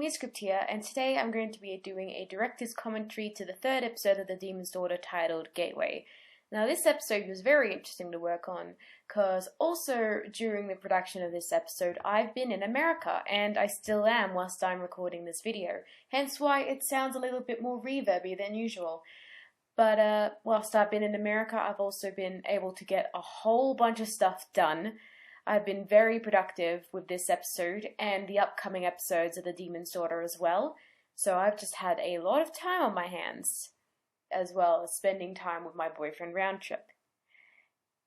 Script here, and today I'm going to be doing a director's commentary to the third episode of The Demon's Daughter titled Gateway. Now this episode was very interesting to work on because also during the production of this episode I've been in America, and I still am whilst I'm recording this video, hence why it sounds a little bit more reverby than usual. But whilst I've been in America, I've also been able to get a whole bunch of stuff done. I've been very productive with this episode and the upcoming episodes of The Demon's Daughter as well, so I've just had a lot of time on my hands, as well as spending time with my boyfriend Roundtrip.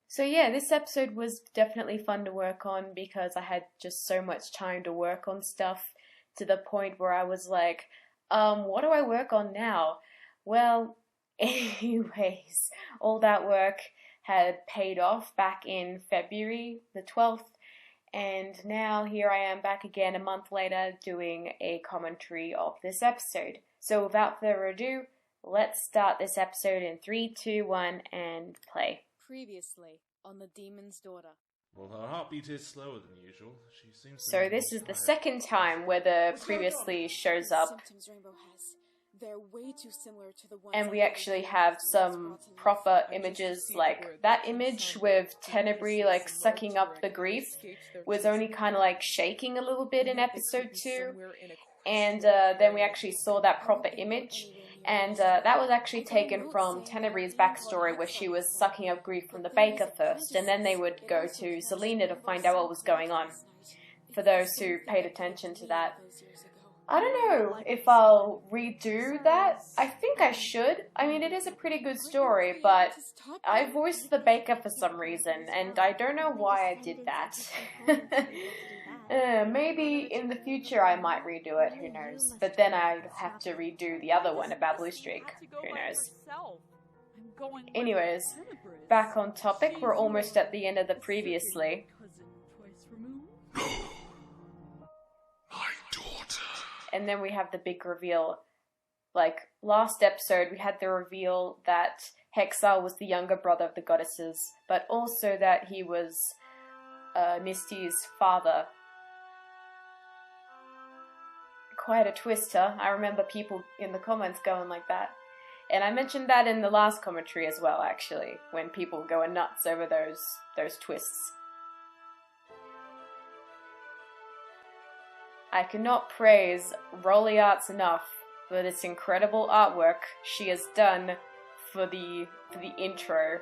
So yeah, this episode was definitely fun to work on because I had just so much time to work on stuff to the point where I was like, what do I work on now? Well, anyways, all that work had paid off back in February the 12th, and now here I am back again a month later doing a commentary of this episode. So without further ado, let's start this episode in 3, 2, 1, and play. Previously on The Demon's Daughter. Well, her heartbeat is slower than usual. She seems to So be this more is the tired. second time where the previously shows up. Symptoms Rainbow has. They're way too similar to the ones And we actually have some proper images, like that image with Tenebrae like sucking up the grief was only kind of like shaking a little bit in episode 2, and then we actually saw that proper image, and that was actually taken from Tenebrae's backstory where she was sucking up grief from the baker first, and then they would go to Selena to find out what was going on, for those who paid attention to that. I don't know if I'll redo that. I think I should. I mean, it is a pretty good story, but I voiced the baker for some reason, and I don't know why I did that. Maybe in the future I might redo it, who knows. But then I'd have to redo the other one about Blue Streak, who knows. Anyways, back on topic, we're almost at the end of the previously. And then we have the big reveal. Like, last episode we had the reveal that Hexar was the younger brother of the goddesses, but also that he was Misty's father. Quite a twist, huh? I remember people in the comments going like that. And I mentioned that in the last commentary as well, actually, when people go nuts over those twists. I cannot praise Rolly Arts enough for this incredible artwork she has done for the intro.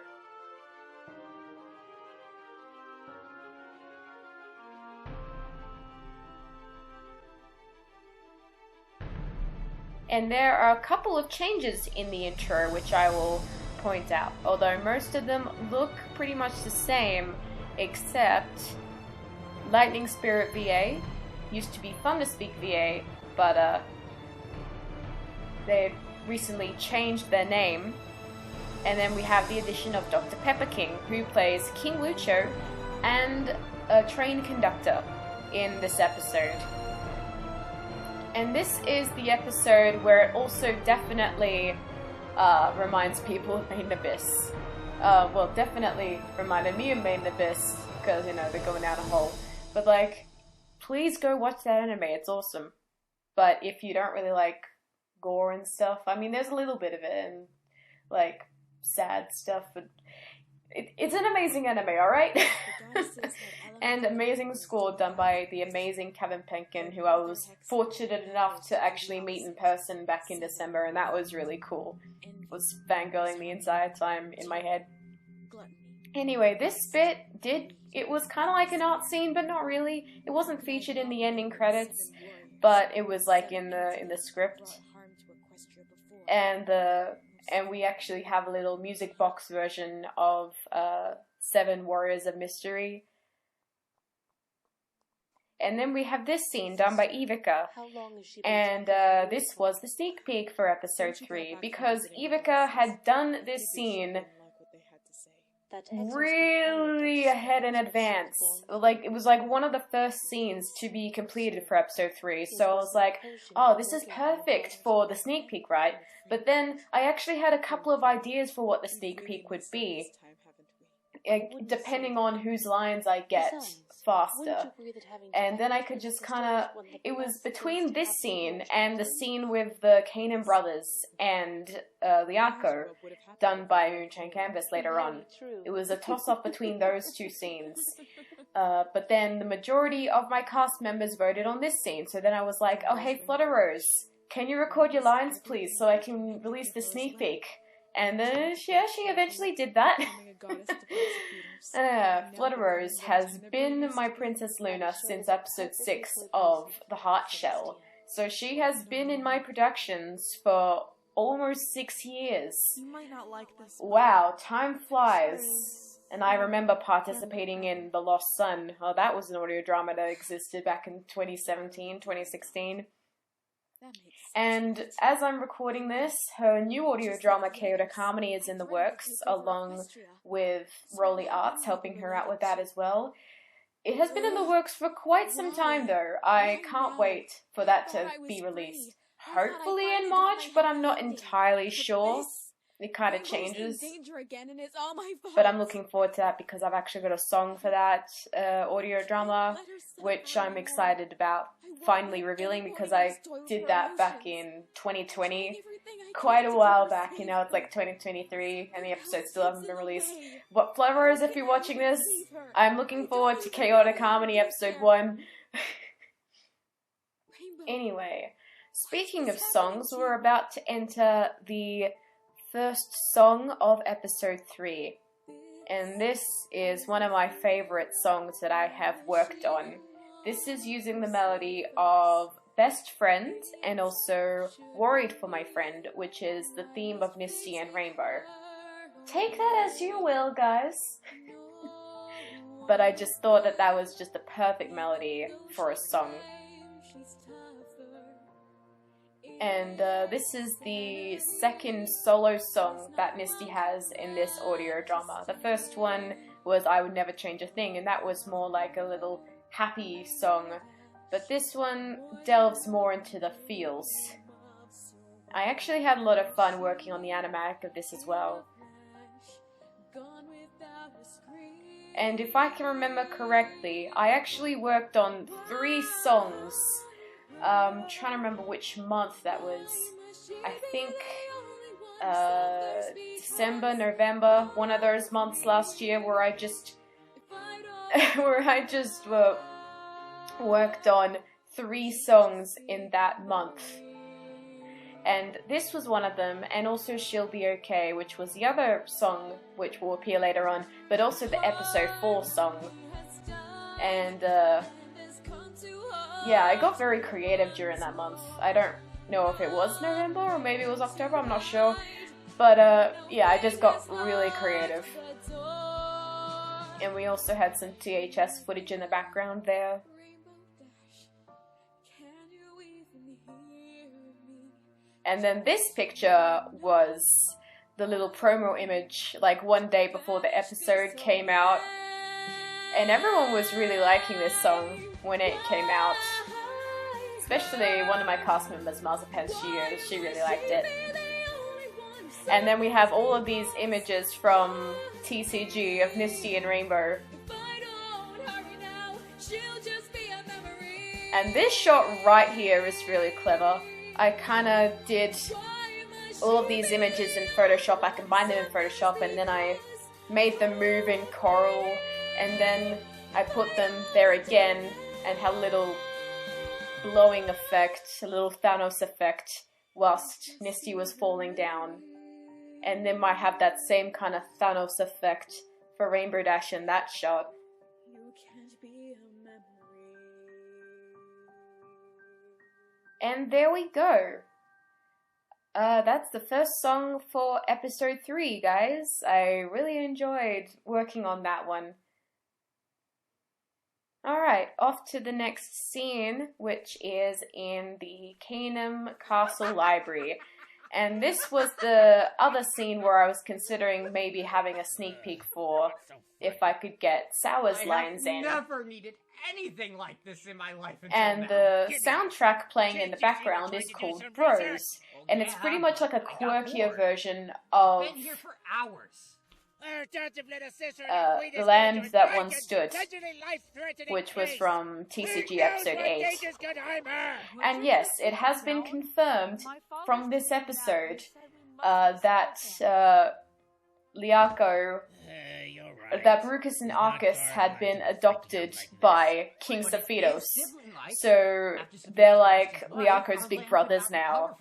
And there are a couple of changes in the intro which I will point out, although most of them look pretty much the same, except Lightning Spirit VA. Used to be Thunderspeak VA, but they've recently changed their name. And then we have the addition of Dr. Pepper King, who plays King Lucho and a train conductor in this episode. And this is the episode where it also definitely reminds people of Maiden Abyss. Well, definitely reminded me of Maiden Abyss, because, you know, they're going down a hole. But, like, please go watch that anime, it's awesome. But if you don't really like gore and stuff, I mean, there's a little bit of it, and, like, sad stuff, but it's an amazing anime, alright? And amazing score done by the amazing Kevin Penkin, who I was fortunate enough to actually meet in person back in December, and that was really cool. I was fangirling the entire time in my head. Anyway, this bit it was kind of like an art scene, but not really. It wasn't featured in the ending credits, but it was like in the script. And we actually have a little music box version of 7 Warriors of Mystery. And then we have this scene done by Ivica, and this was the sneak peek for episode 3, because Ivica had done this scene really ahead in advance. Like, it was like one of the first scenes to be completed for episode 3, so I was like, oh, this is perfect for the sneak peek, right? But then I actually had a couple of ideas for what the sneak peek would be, depending on whose lines I get faster. And then I could just kind of, it was between this scene and the scene with the Kanan brothers and Liako, done by Moonshine Canvas later on. It was a toss-up between those two scenes. But then the majority of my cast members voted on this scene, so then I was like, oh hey Flutterose, can you record your lines please so I can release the sneak peek? And then, yeah, she eventually did that. Flutterose has been my Princess Luna since episode 6 of The Heart Shell. So she has been in my productions for almost 6 years. You might not like this. Wow, time flies. And I remember participating in The Lost Sun. Oh, that was an audio drama that existed back in 2017, 2016. And as I'm recording this, her new audio drama Chaotic Harmony is in the works, along with Rolly Arts helping her out with that as well. It has been in the works for quite some time though. I can't wait for that to be released. Hopefully in March, but I'm not entirely sure. It kind of changes. But I'm looking forward to that because I've actually got a song for that audio drama, which I'm excited about finally revealing because I did that back in 2020, quite a while back, you know, it's like 2023 and the episode still hasn't been released. But Flutterose, if you're watching this, I'm looking forward to Chaotic Harmony episode 1. Anyway, speaking of songs, we're about to enter the first song of episode 3. And this is one of my favorite songs that I have worked on. This is using the melody of Best Friend and also Worried for My Friend, which is the theme of Misty and Rainbow. Take that as you will, guys. But I just thought that that was just the perfect melody for a song. And this is the second solo song that Misty has in this audio drama. The first one was I Would Never Change a Thing, and that was more like a little happy song, but this one delves more into the feels. I actually had a lot of fun working on the animatic of this as well. And if I can remember correctly, I actually worked on 3 songs. Trying to remember which month that was. I think December, November, one of those months last year where I just worked on 3 songs in that month. And this was one of them, and also She'll Be Okay, which was the other song which will appear later on, but also the episode 4 song. And yeah, I got very creative during that month. I don't know if it was November or maybe it was October, I'm not sure. But yeah, I just got really creative. And we also had some THS footage in the background there. And then this picture was the little promo image, like one day before the episode came out. And everyone was really liking this song when it came out. Especially one of my cast members, Marzipan Studios, she really liked it. And then we have all of these images from TCG of Misty and Rainbow. And this shot right here is really clever. I kind of did all of these images in Photoshop. I combined them in Photoshop and then I made them move in Coral. And then I put them there again and had a little blowing effect, a little Thanos effect, whilst Misty was falling down. And then might have that same kind of Thanos effect for Rainbow Dash in that shot. And there we go. That's the first song for episode 3, guys. I really enjoyed working on that one. Alright, off to the next scene, which is in the Canaan Castle Library. And this was the other scene where I was considering maybe having a sneak peek for if I could get Sour's lines in. I never needed anything like this in my life until And now. the soundtrack playing in the background is called Bros, and it's pretty much like a quirkier version of Been here for hours. The Land That Once Stood, which was from TCG episode 8. And yes, it has been confirmed from this episode that Liako, that Brucus and Arcus had been adopted by King Sephiros. So they're like Liako's big brothers now,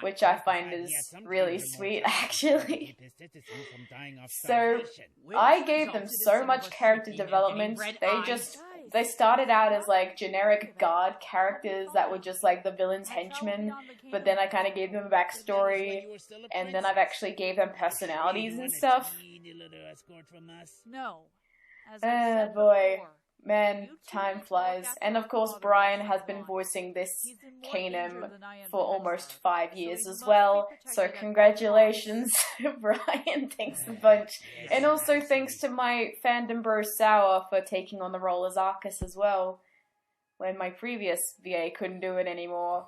which I find is really sweet, actually. So I gave them so much character development. They started out as like generic guard characters that were just like the villain's henchmen, but then I kind of gave them a backstory, and then I've actually gave them personalities and stuff. No. Oh boy. Man, time flies. And of course Brian has been voicing this Kanem for almost 5 years as well. So congratulations, Brian. Thanks a bunch. And also thanks to my fandom bro Sour for taking on the role as Arcus as well, when my previous VA couldn't do it anymore.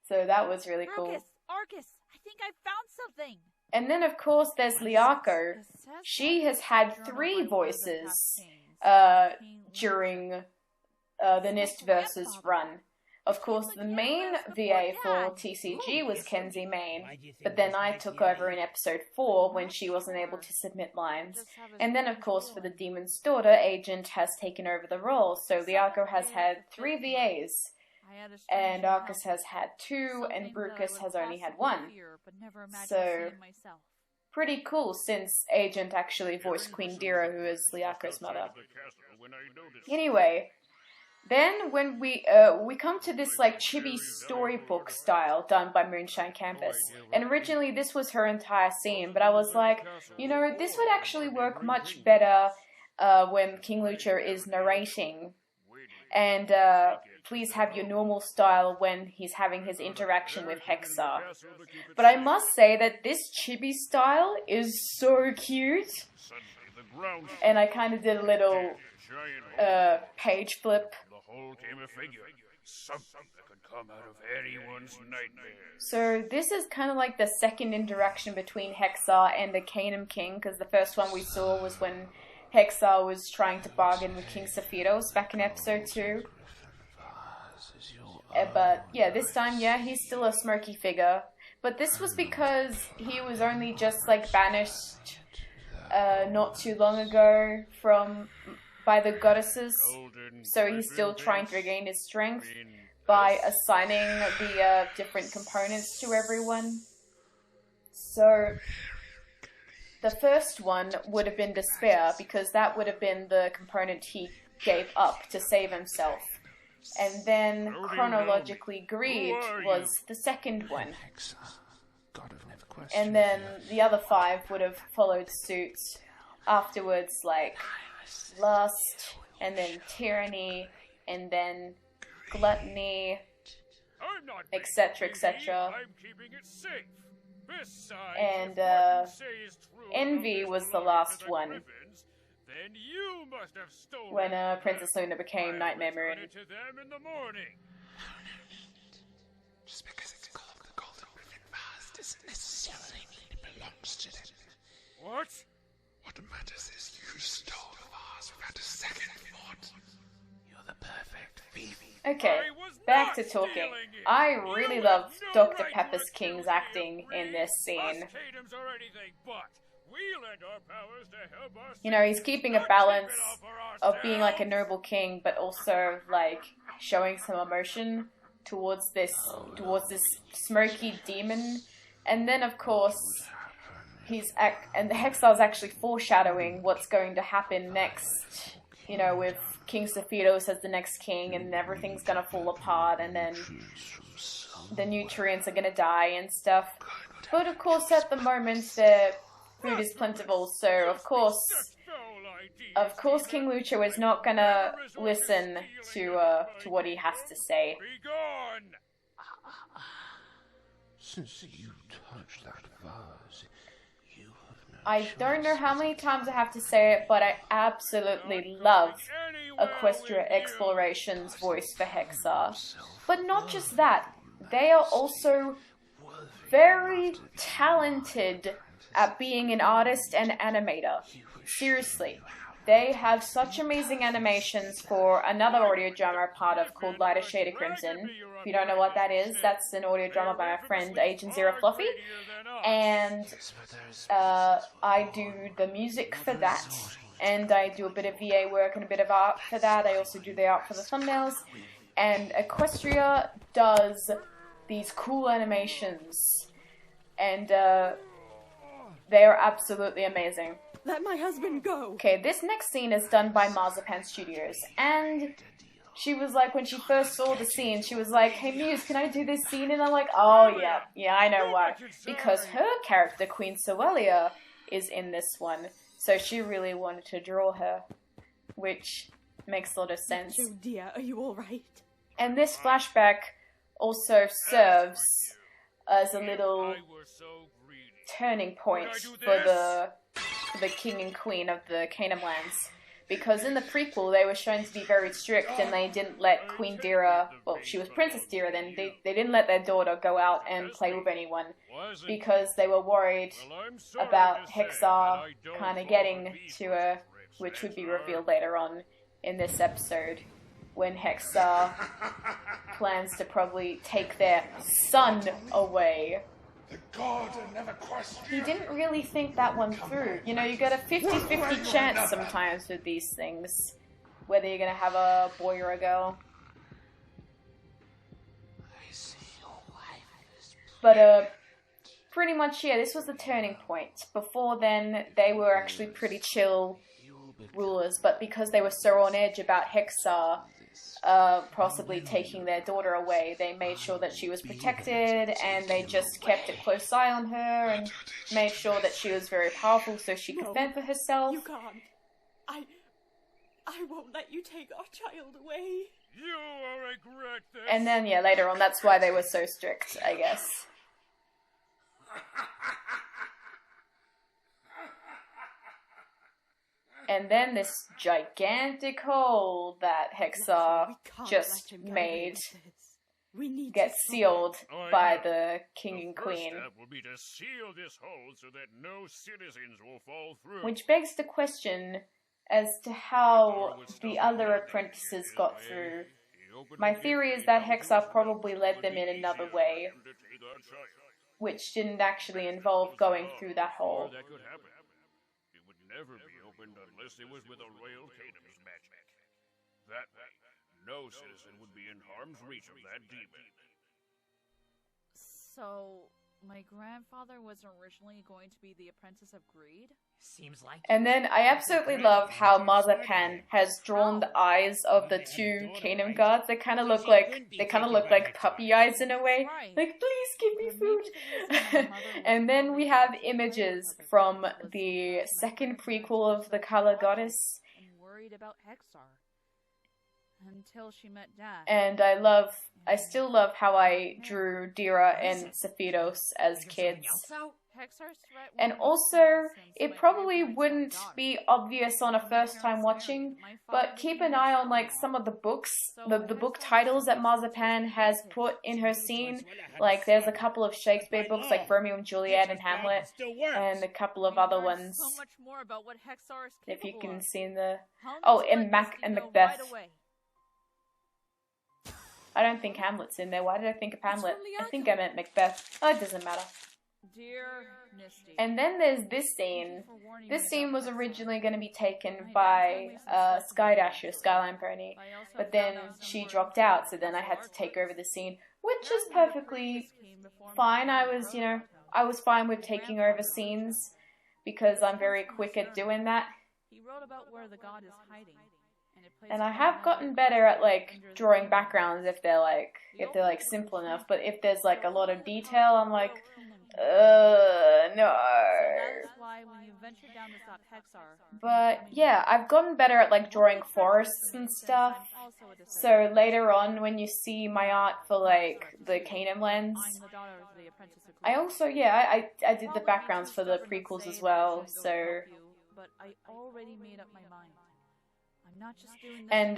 So that was really cool. Arcus, I think I found something. And then of course there's Liako. She has had 3 voices during the NIST Versus run. Of course, the main VA for TCG was Kenzie Main, but then I took over in episode 4 when she wasn't able to submit lines. And then, of course, for the Demon's Daughter, Agent has taken over the role, so Liako has had 3 VAs, and Arcus has had 2, and Brucus has only had 1. So pretty cool, since Agent actually voiced Queen Dira, who is Liako's mother. Anyway, then when we come to this like chibi storybook style done by Moonshine Campus, and originally this was her entire scene, but I was like, you know, this would actually work much better when King Lucha is narrating, and please have your normal style when he's having his interaction with Hexa. But I must say that this chibi style is so cute, and I kind of did a little page flip. So this is kind of like the second interaction between Hexa and the Kanem King, because the first one we saw was when Hexa was trying to bargain with King Sephiros back in episode 2. But yeah, this time, yeah, he's still a smirky figure. But this was because he was only just like banished not too long ago by the goddesses. So he's still trying to regain his strength by assigning the different components to everyone. So the first one would have been despair, because that would have been the component he gave up to save himself. And then, chronologically, greed was the second one. And then the other 5 would have followed suit afterwards, like lust, and then tyranny, and then gluttony, etc., etc. And envy was the last one, when Princess Luna became Nightmare Moon. Just because it's called the Golden Ribbon Vase doesn't necessarily mean it belongs to them. What? What matters is you stole the vase without a second thought. You're the perfect thief. Okay, back to talking. I really love Dr. Pepper's King's acting in this scene. You know, he's keeping a balance of being like a noble king, but also like showing some emotion towards this smoky demon. And then of course and the Hexar is actually foreshadowing what's going to happen next, you know, with King Sephiros as the next king, and everything's gonna fall apart, and then the nutrients are gonna die and stuff. But of course at the moment the food is plentiful, so of course King Lucha is not gonna listen to what he has to say. Since you touched that vase, you have no I don't know how many times I have to say it, but I absolutely love Equestria Exploration's voice for Hexar. But not just that, they are also very talented at being an artist and animator. Seriously. They have such amazing animations for another audio drama part of called Lighter Shade of Crimson. If you don't know what that is, that's an audio drama by my friend Agent Zero Fluffy. And I do the music for that. And I do a bit of VA work and a bit of art for that. I also do the art for the thumbnails. And Equestria does these cool animations. And they are absolutely amazing. Let my husband go! Okay, this next scene is done by Marzipan Studios, and she was like, when she first saw the scene, she was like, hey Muse, can I do this scene? And I'm like, oh yeah, I know why. Because her character, Queen Soelia, is in this one, so she really wanted to draw her, which makes a lot of sense. Oh dear, are you alright? And this flashback also serves as a little turning point for the king and queen of the Canaan lands, because in the prequel they were shown to be very strict and they didn't let Queen Dira, well she was Princess Dira then, they didn't let their daughter go out and play with anyone because they were worried about Hexar kind of getting to her, which would be revealed later on in this episode when Hexar plans to probably take their son away. The god never questioned. He didn't really think that one through. You know, you get a 50-50 chance sometimes with these things, whether you're gonna have a boy or a girl. But pretty much, yeah, this was the turning point. Before then, they were actually pretty chill rulers, but because they were so on edge about Hexar possibly taking their daughter away, they made sure that she was protected, and they just kept a close eye on her and made sure that she was very powerful so she could fend for herself. You can't. I won't let you take our child away. You will regret this. And then, yeah, later on, that's why they were so strict, I guess. And then this gigantic hole that Hexar just made gets sealed by the king and queen. First step will be to seal this hole so that no citizens will fall through. Which begs the question as to how the other apprentices got through. My theory is that Hexar probably led them in another way, which didn't actually involve going through that hole. That could happen. It would never be opened unless it was with a royal kingdom's magic. That way, no citizen would be in harm's reach of that demon. So, my grandfather was originally going to be the apprentice of greed? Seems like. And then I absolutely love how Marzipan has drawn the eyes of the two Canaan gods. They kind of look like puppy eyes in a way. Like, please give me food. And then we have images from the second prequel of the Color Goddess. And worried about Hexar. Until she met Dad. And I still love how I drew Dira and Sephiros as kids. And also, it probably wouldn't be obvious on a first time watching, but keep an eye on like some of the books, the book titles that Marzipan has put in her scene. Like there's a couple of Shakespeare books like Romeo and Juliet and Hamlet, and a couple of other ones. If you can see in the... Oh, and Macbeth. I don't think Hamlet's in there. Why did I think of Hamlet? I think I meant Macbeth. Oh, it doesn't matter. Dear Misty. And then there's this scene. This scene was originally going to be taken by Skydasher, Skyline Pony, but then she dropped out, so then I had to take over the scene, which is perfectly fine. I was fine with taking over scenes because I'm very quick at doing that. He wrote about where the god is hiding. And I have gotten better at like drawing backgrounds if they're like simple enough, but if there's like a lot of detail, I'm like, no. So that is why when you ventured down this Hexar. But yeah, I've gotten better at like drawing forests and stuff. So later on, when you see my art for like the Canaan lands, I'm the daughter of the apprentice of I also I did the backgrounds for the prequels as well. So but I already made up my mind. I'm not just doing this and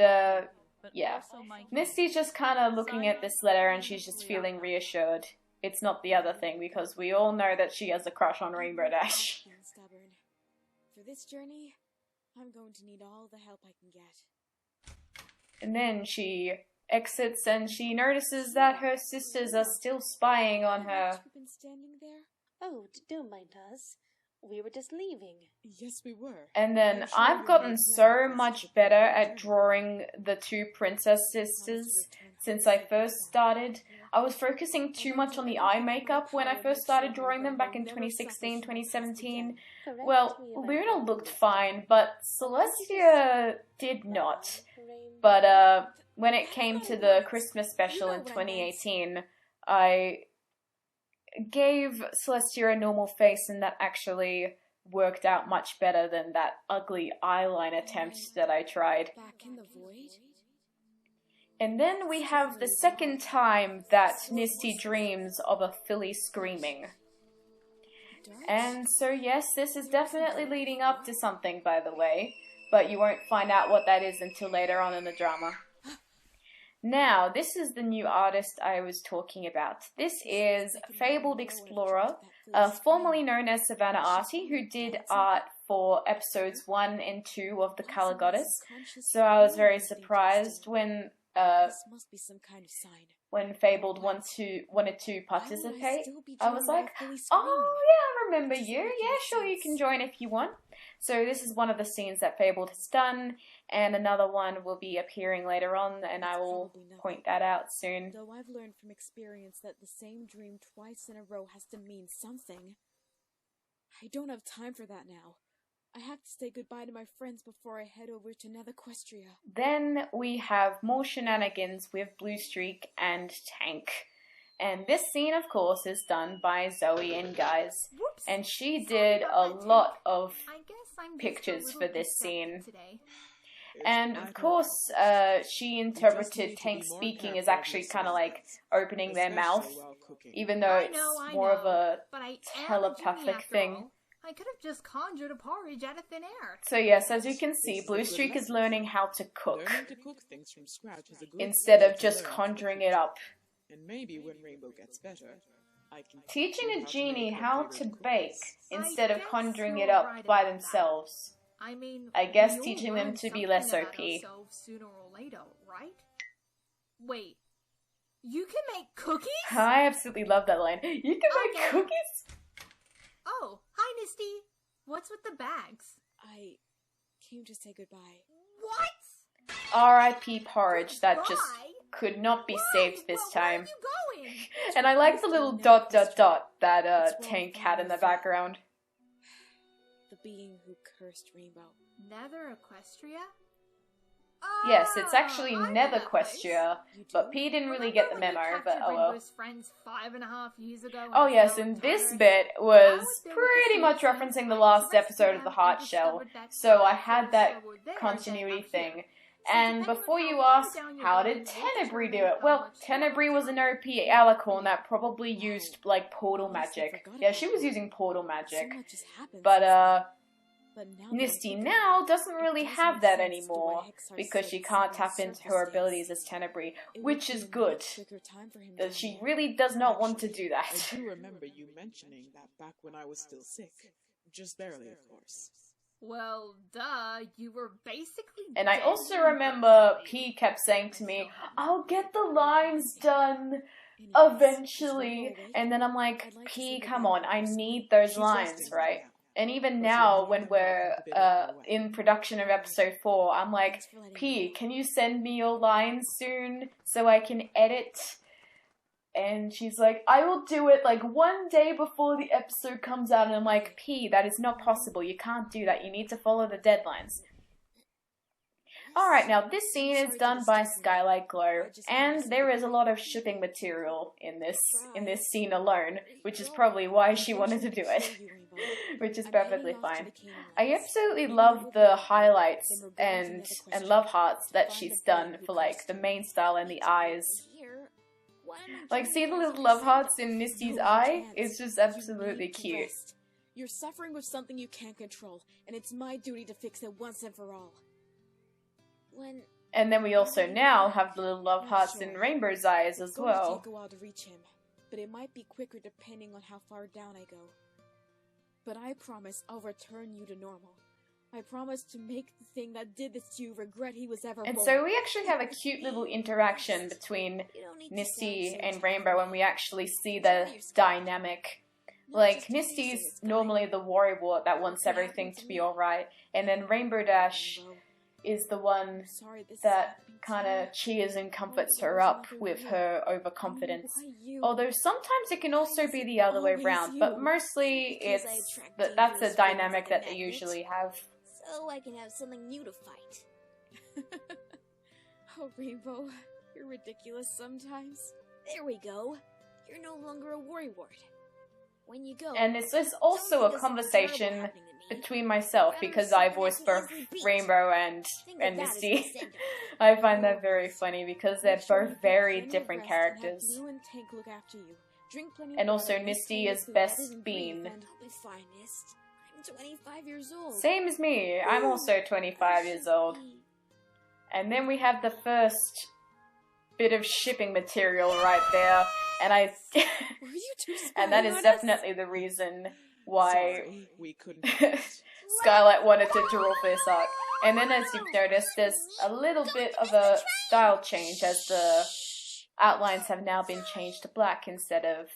but yeah, also my Misty's just kind of looking at this letter and she's just feeling reassured. It's not the other thing because we all know that she has a crush on Rainbow Dash. And stubborn. For this journey, I'm going to need all the help I can get. And then she exits and she notices that her sisters are still spying on her. You've been standing there? Oh, don't mind us. We were just leaving. Yes, we were. And then I've gotten so much better at drawing the two princess sisters since I first started. I was focusing too much on the eye makeup when I first started drawing them back in 2016, 2017. Well, Luna looked fine, but Celestia did not. But when it came to the Christmas special in 2018, I gave Celestia a normal face, and that actually worked out much better than that ugly eyeline attempt that I tried. Back in the void? And then we have the second time that Misty dreams of a filly screaming. And so yes, this is definitely leading up to something, by the way, but you won't find out what that is until later on in the drama. Now, this is the new artist I was talking about. This is Fabled Explorer, formerly known as Savannah Arty, who did art for episodes 1 and 2 of The Color Goddess. So I was very surprised when This must be some kind of sign. when Fabled wanted to participate. I was like, oh yeah, I remember you. Yeah, sure, you can join if you want. So this is one of the scenes that Fabled has done, and another one will be appearing later on, and I will point that out soon. Though I've learned from experience that the same dream twice in a row has to mean something. I don't have time for that now. I have to say goodbye to my friends before I head over to Netherquestria. Then we have more shenanigans with Blue Streak and Tank. And this scene, of course, is done by Zoe and Guys. And she did a lot of pictures for this scene. And of course, she interpreted Tank speaking as actually kind of like opening their mouth, even though it's more of a telepathic thing. I could have just conjured a porridge out of thin air. So yes, as you can see, Blue Streak is learning how to cook, Learning to cook things from scratch is a good instead skill of to just learn. conjuring it up. And maybe when Rainbow gets better, I can Teaching teach a you genie make how your to favorite bake cookies. instead of guess conjuring you're it up right by about that. themselves. I mean, I guess we all teaching them learn to be something less about OP. ourselves sooner or later, right? Wait, you can make cookies? I absolutely love that line. You can make Okay. cookies? Oh, hi, Misty. What's with the bags? I came to say goodbye. What? R.I.P. porridge that just Goodbye? could not be Why? saved this Where time. are you going? And I like the little ... that Tank had in the background. The being who cursed Rainbow. Nether Equestria? Yes, it's actually I know that Netherquestria, You do? but P didn't really get the Remember memo, when you but captured oh well. Rainbow's friends 5.5 years ago Oh and yes, fell and this tired? bit I was was there with the pretty much citizens. referencing the I last rescued episode of them the and Heart Shell, discovered that so I some had of that them were there continuity and thing. So And depending before on you how far ask, down your how body did will Tenebrae do determine it? how Well, much Tenebrae was an OP alicorn that probably used, like, portal magic. Yeah, she was using portal So magic. much has happened. But, But now that I Misty think now about it, doesn't it really does have make that sense to anymore, why Hexar because said she can't someone tap into surface her days. abilities as Tenebrae, It would which be is a good. much quicker time for him down She there. really does not want to do that. I do remember you mentioning that back when I was still sick. Just barely, of course. Well, duh, you were basically And I dead also when you remember first P made kept saying to me, so- I'll get the lines done Anyways, is eventually. Rainbow awake? And then I'm like, I'd like to P, say come goodbye on, to I her soon. need those She's lines, resting right? now. And even But now, you'll when need we're help a bit along the way. in production of episode 4, I'm like, Thanks for letting me P, know. can you send me your lines soon so I can edit? And she's like, I will do it like one day before the episode comes out. And I'm like, P, that is not possible. You can't do that. You need to follow the deadlines. Alright, now this scene is done by Skylight Glow, and there is a lot of shipping material in this scene alone, which is probably why she wanted to do it, which is perfectly fine. I absolutely love the highlights and love hearts that she's done for like the main style and the eyes. Like, see the little love hearts in Misty's eye? It's just absolutely cute. You're suffering with something you can't control, and it's my duty to fix it once and for all. And then we also now have the little love hearts in Rainbow's eyes as well. It's going to take a while to reach him, but it might be quicker depending on how far down I go. But I promise I'll return you to normal. I promise to make the thing that did this to you regret he was ever born. And so we actually have a cute little interaction between Misty and Rainbow when we actually see the dynamic. Like, Misty's normally the worrywart that wants everything to be alright, and then Rainbow Dash is the one that kind of cheers and comforts her up with her overconfidence. Although sometimes it can also be the other way around, but mostly that's a dynamic that they usually have. So I can have something new to fight. Oh, Rainbow, you're ridiculous sometimes. There we go. You're no longer a worrywart. When you go, and this is also a conversation between myself, because I voice both Rainbow and Misty. I find that very funny because they're both very different characters. And also Misty is Best Bean. I'm 25 years old. Same as me, I'm also 25 years old. And then we have the first bit of shipping material right there, and and that is definitely the reason why Sorry, we couldn't. Skylight wanted to draw this art. And then, as you've noticed, there's a little bit of a style change as the outlines have now been changed to black instead of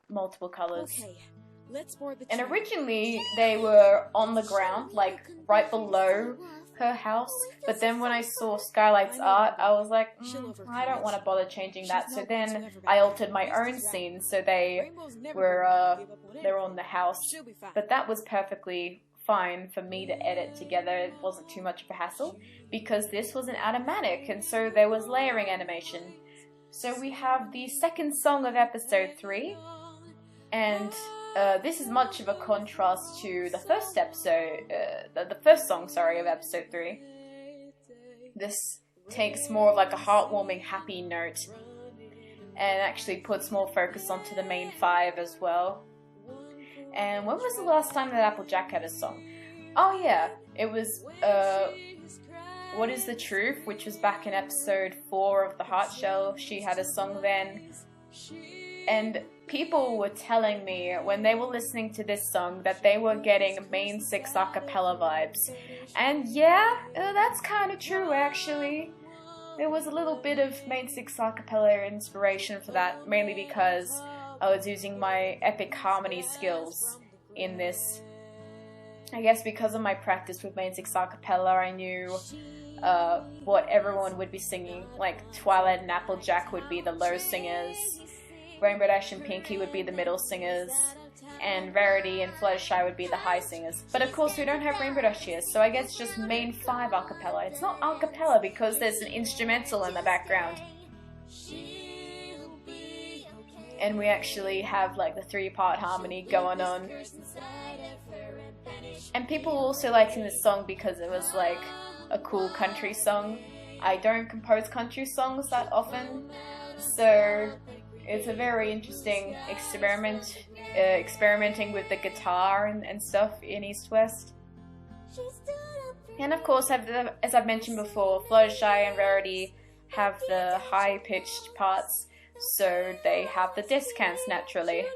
multiple colors. Okay, let's board the and train. originally they were on the ground, like right below her house, but then when I saw Skylight's art, I was like, I don't want to bother changing that. So then I altered my own scene so they were on the house, but that was perfectly fine for me to edit together. It wasn't too much of a hassle because this was an automatic, and so there was layering animation. So we have the second song of episode 3, and this is much of a contrast to the first episode, the first song, sorry, of episode 3. This takes more of like a heartwarming, happy note, and actually puts more focus onto the main 5 as well. And when was the last time that Applejack had a song? Oh yeah, it was, What is the Truth, which was back in episode 4 of the Heart Shell. She had a song then. And people were telling me when they were listening to this song that they were getting main 6 a cappella vibes. And yeah, that's kind of true actually. There was a little bit of main 6 a cappella inspiration for that, mainly because I was using my epic harmony skills in this. I guess because of my practice with main 6 a cappella, I knew what everyone would be singing. Like Twilight and Applejack would be the low singers, Rainbow Dash and Pinkie would be the middle singers, and Rarity and Fluttershy would be the high singers. But of course we don't have Rainbow Dash here, so I guess just main 5 a cappella. It's not a cappella because there's an instrumental in the background. And we actually have like the 3-part harmony going on. And people also liked this song because it was like a cool country song. I don't compose country songs that often, so it's a very interesting experimenting with the guitar and stuff in East West. And of course, as I've mentioned before, Fluttershy and Rarity have the high-pitched parts, so they have the descants naturally.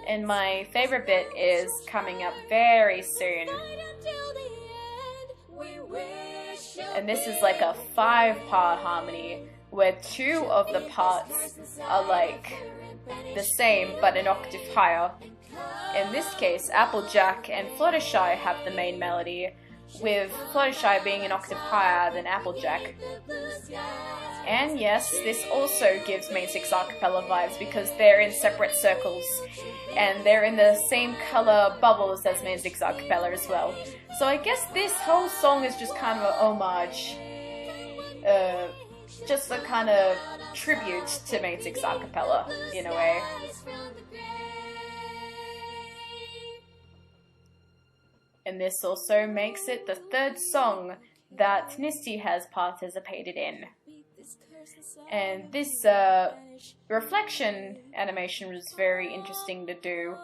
And my favorite bit is coming up very soon. And this is like a 5-part harmony where 2 of the parts are like the same but an octave higher. In this case, Applejack and Fluttershy have the main melody, with Fluttershy being an octave higher than Applejack. And yes, this also gives Main 6 a cappella vibes because they're in separate circles and they're in the same colour bubbles as Main 6 a cappella as well. So I guess this whole song is just kind of an homage, just a kind of tribute to Main 6 a cappella in a way. And this also makes it the third song that Nisty has participated in. And this reflection animation was very interesting to do.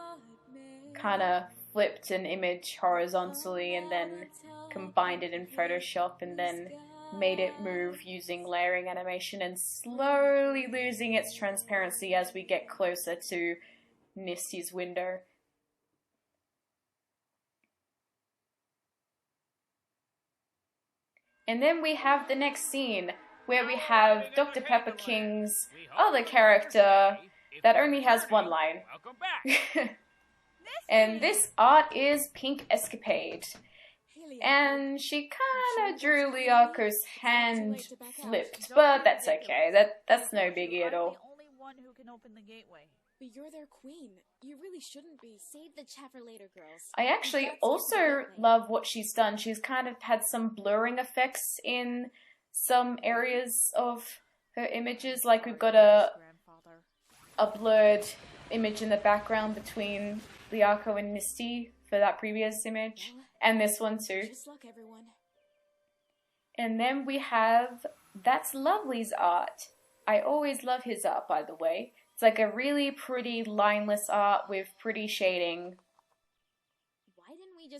Kinda flipped an image horizontally and then combined it in Photoshop and then made it move using layering animation and slowly losing its transparency as we get closer to Nisty's window. And then we have the next scene, where we have Dr. Pepper King's other character that only has one line. And this art is Pink Escapade. And she kinda drew Liako's hand flipped, but that's okay. That's no biggie at all. The only one who can open the gateway. But you're their queen. You really shouldn't be. Save the chat for later, girls. I actually also love what she's done. She's kind of had some blurring effects in some areas of her images. Like we've got a blurred image in the background between Liako and Nisty for that previous image. And this one too. Just luck, everyone. And then we have That's Lovely's art. I always love his art, by the way. It's like a really pretty lineless art with pretty shading.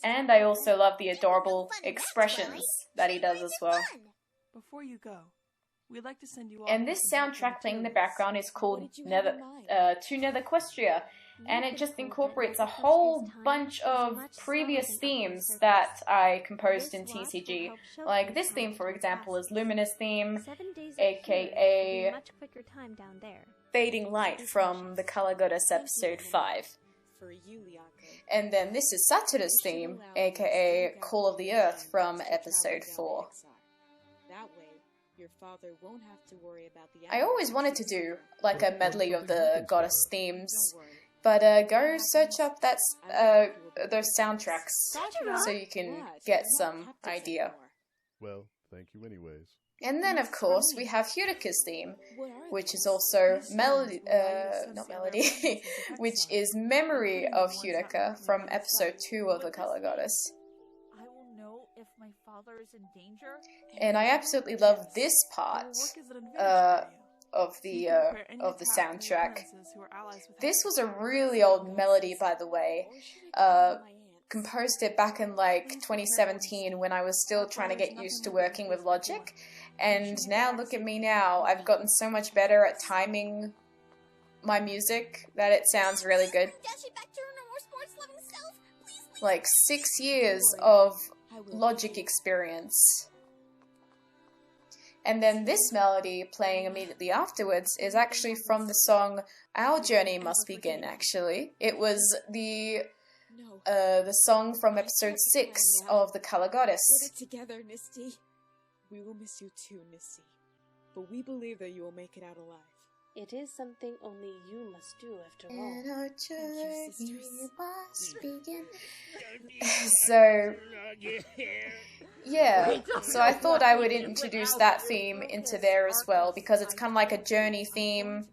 And I also love the adorable expressions that he does as well. Before you go, we'd like to send you all. And this soundtrack playing in the background is called To Netherquestria, and it just incorporates a whole bunch of previous themes that I composed in TCG. Like this theme, for example, is Luminous theme, aka Fading Light from the Color Goddess episode 5. And then this is Satura's theme, aka Call of the Earth from episode 4. Your father won't have to worry about the I always wanted to do like a medley of the goddess themes, but go search up those soundtracks so you can get some idea. Well, thank you anyways. And then of course we have Hudika's theme, which is also melody, which is Memory of Hudika from episode 2 of the Color Goddess. If my father is in danger? And I absolutely love this part of the soundtrack. This was a really old melody, by the way. Composed it back in like 2017 when I was still trying to get used to working with Logic. And now look at me now. I've gotten so much better at timing my music that it sounds really good. Like 6 years of Logic experience. And then this melody playing immediately afterwards is actually from the song Our Journey Must Begin, actually. It was the song from episode 6 of The Color Goddess. Get it together, Nisty. We will miss you too, Nisty. But we believe that you will make it out alive. It is something only you must do after all. And our journey must begin. So, yeah. So I thought I would introduce that theme into there as well, because it's kind of like a journey theme.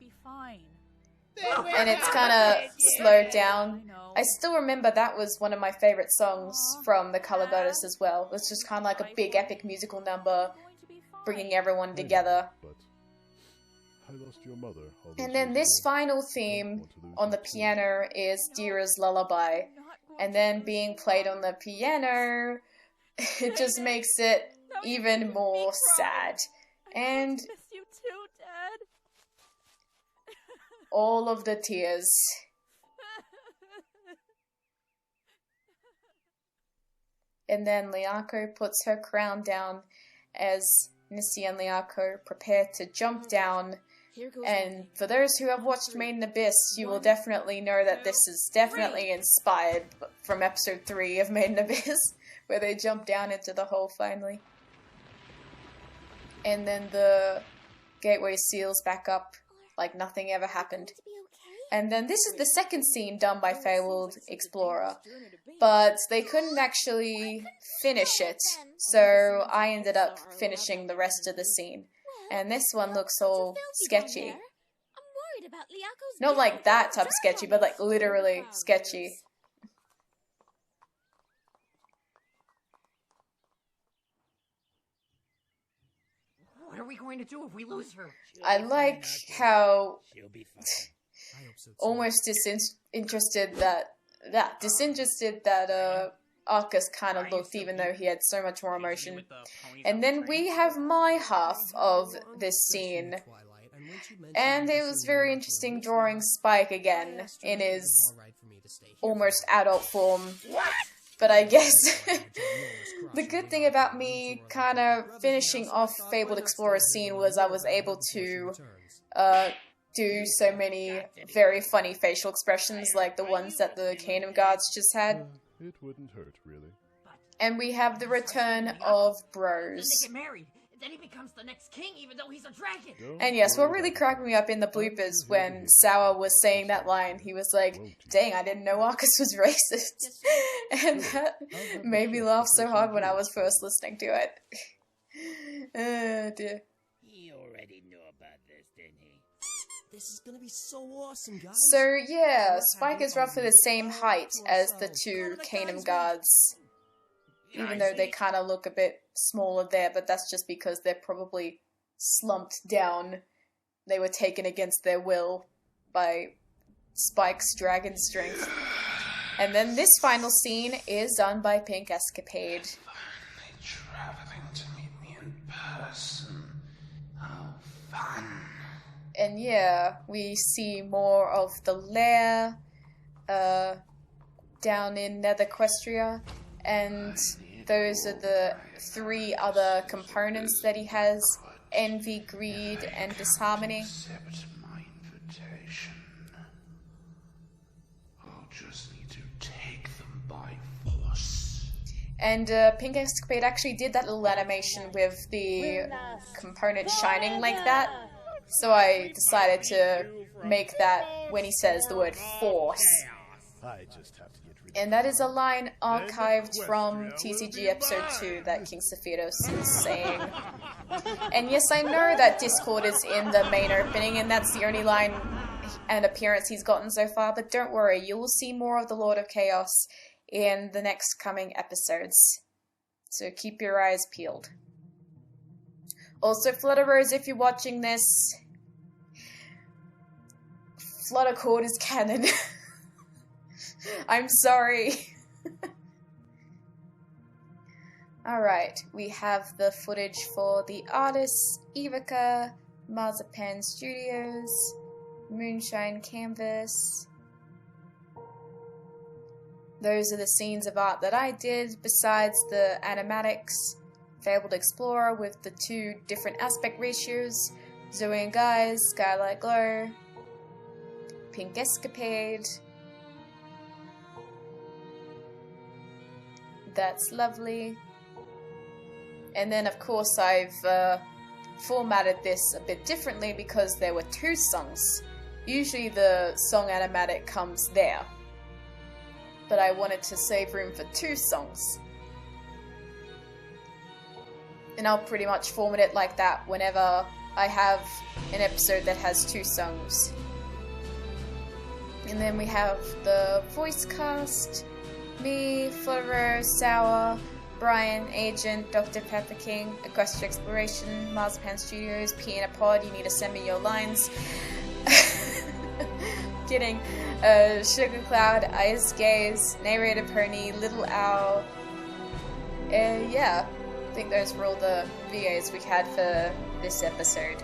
And it's kind of slowed down. I still remember that was one of my favorite songs from The Color Goddess as well. It was just kind of like a big epic musical number, bringing everyone together. And then this final theme on the piano is Dira's Lullaby. And then being played on the piano, it just makes it even more sad. And all of the tears. And then Liako puts her crown down as Nisty and Liako prepare to jump down. And for those who have watched Made in Abyss, you will definitely know that this is definitely inspired from episode 3 of Made in Abyss, where they jump down into the hole finally. And then the gateway seals back up like nothing ever happened. And then this is the second scene done by Fabled Explorer, but they couldn't actually finish it, so I ended up finishing the rest of the scene. And this one looks all sketchy. Not like that type of sketchy, but like literally sketchy. What are we going to do if we lose her? I like how almost disinterested that Arcus kind of looked, even though he had so much more emotion. And then we have my half of this scene, and it was very interesting drawing Spike again in his almost adult form. But I guess the good thing about me kind of finishing off Fabled Explorer's scene was I was able to do so many very funny facial expressions like the ones that the Kingdom Guards just had. It wouldn't hurt, really. And we have the return of Bros. They get married. Then he becomes the next king, even though he's a dragon. And yes, what really cracked me up in the bloopers when Sour was saying that line, he was like, dang, I didn't know Arcus was racist. And that made me laugh so hard when I was first listening to it. Oh dear. He already knew about this, didn't he? This is gonna be so awesome, guys. So yeah, Spike is roughly the same height as the two Kingdom Guards. Even though they kind of look a bit smaller there, but that's just because they're probably slumped down. They were taken against their will by Spike's dragon strength. And then this final scene is done by Pink Escapade. Finally traveling to meet me in person. How fun. And yeah, we see more of the lair down in Nether Equestria. And those are the three other components that he has: envy, greed, and disharmony. Accept my invitation. I'll just need to take them by force. And Pink Escapade actually did that little animation with the component shining like that. So I decided to make that when he says the word force. I just have to get rid of And that is a line archived from TCG episode 2 that King Sephiroth is saying. And yes, I know that Discord is in the main opening, and that's the only line and appearance he's gotten so far, but don't worry, you will see more of the Lord of Chaos in the next coming episodes. So keep your eyes peeled. Also, Flutter Rose, if you're watching this, Fluttercord is canon. I'm sorry. Alright, we have the footage for the artists, Evoca, Marzipan Studios, Moonshine Canvas. Those are the scenes of art that I did, besides the animatics, Fabled Explorer with the 2 different aspect ratios, Zoe and Guys, Skylight Glow, Pink Escapade. That's lovely. And then of course I've formatted this a bit differently because there were 2 songs. Usually the song animatic comes there, but I wanted to save room for 2 songs. And I'll pretty much format it like that whenever I have an episode that has 2 songs. And then we have the voice cast: me, Floro, Sour, Brian, Agent, Dr. Pepper King, Equestria Exploration, Marzipan Studios, P in a Pod, you need to send me your lines. Kidding. Sugar Cloud, Ice Gaze, Narrator Pony, Little Owl. Yeah, I think those were all the VAs we had for this episode.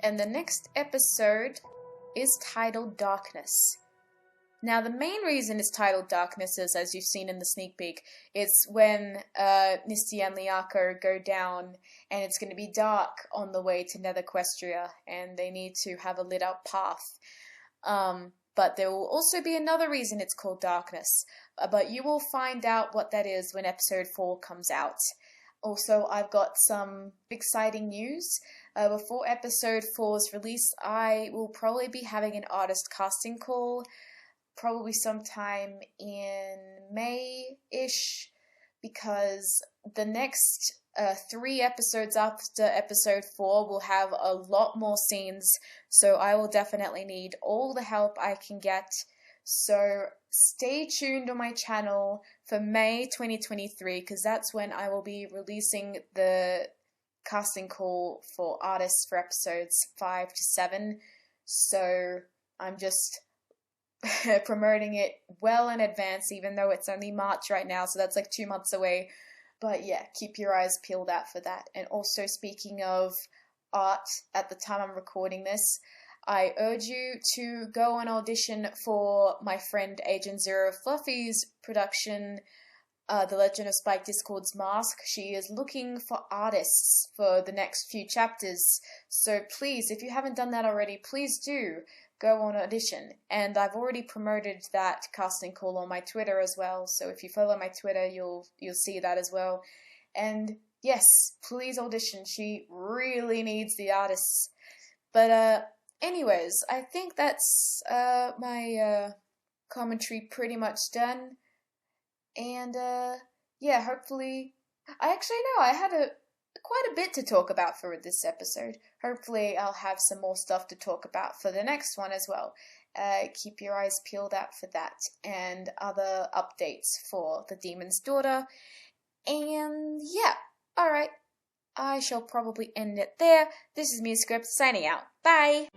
And the next episode is titled Darkness. Now, the main reason it's titled Darknesses, as you've seen in the sneak peek, is when Misty and Liako go down, and it's going to be dark on the way to Netherquestria, and they need to have a lit up path. But there will also be another reason it's called Darkness, but you will find out what that is when episode 4 comes out. Also, I've got some exciting news. Before episode 4's release, I will probably be having an artist casting call, probably sometime in May-ish, because the next 3 episodes after episode 4 will have a lot more scenes, so I will definitely need all the help I can get. So stay tuned on my channel for May 2023, because that's when I will be releasing the casting call for artists for episodes 5 to 7. So I'm just promoting it well in advance, even though it's only March right now, so that's like 2 months away. But yeah, keep your eyes peeled out for that. And also, speaking of art, at the time I'm recording this, I urge you to go and audition for my friend Agent Zero Fluffy's production, The Legend of Spike Discord's Mask. She is looking for artists for the next few chapters, so please, if you haven't done that already, please do go on audition. And I've already promoted that casting call on my Twitter as well, so if you follow my Twitter, you'll see that as well. And yes, please audition. She really needs the artists. But anyways, I think that's my commentary pretty much done. And yeah, hopefully, I actually know I had quite a bit to talk about for this episode. Hopefully I'll have some more stuff to talk about for the next one as well. Keep your eyes peeled out for that and other updates for The Demon's Daughter. And yeah, alright, I shall probably end it there. This is MuseScript signing out. Bye!